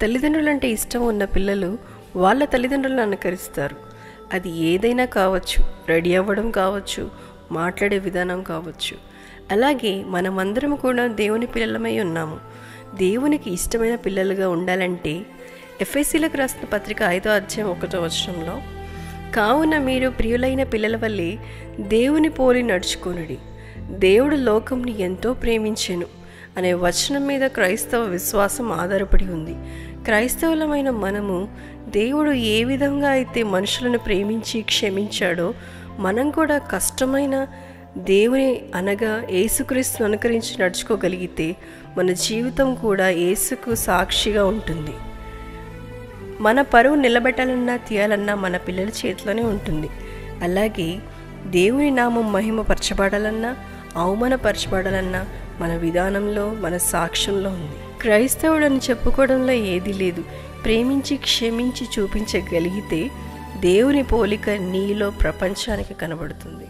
తల్లిదండ్రులంటే ఇష్టం ఉన్న పిల్లలు వాళ్ళ తల్లిదండ్రులను అనుకరిస్తారు. అది ఏదైనా కావచ్చు, రెడీ అవ్వడం కావచ్చు, మాట్లాడే విధానం కావచ్చు. అలాగే మనమందరం కూడా దేవుని పిల్లలమై ఉన్నాము. దేవునికి ఇష్టమైన పిల్లలుగా ఉండాలంటే ఎఫెసీలకు రాసిన పత్రిక 5వ అధ్యాయం 1వ వచనంలో, కావున మీరు ప్రియులైన పిల్లల వల్లే దేవుని పోలి నడుచుకొనుడి, దేవుడు లోకంని ఎంతో ప్రేమించెను అనే వచనం మీద క్రైస్తవ విశ్వాసం ఆధారపడి ఉంది. క్రైస్తవులమైన మనము దేవుడు ఏ విధంగా అయితే మనుషులను ప్రేమించి క్షమించాడో మనం కూడా కష్టమైన దేవుని అనగా యేసుక్రీస్తును అనుకరించి నడుచుకోగలిగితే మన జీవితం కూడా యేసుకు సాక్షిగా ఉంటుంది. మన పరువు నిలబెట్టాలన్నా తీయాలన్నా మన పిల్లల చేతిలోనే ఉంటుంది. అలాగే దేవుని నామం మహిమపరచబడాలన్నా అవమానపరచబడాలన్నా మన విధానంలో, మన సాక్ష్యంలో ఉంది. క్రైస్తవుడని చెప్పుకోవడంలో ఏది లేదు. ప్రేమించి క్షమించి చూపించగలిగితే దేవుని పోలిక నీలో ప్రపంచానికి కనబడుతుంది.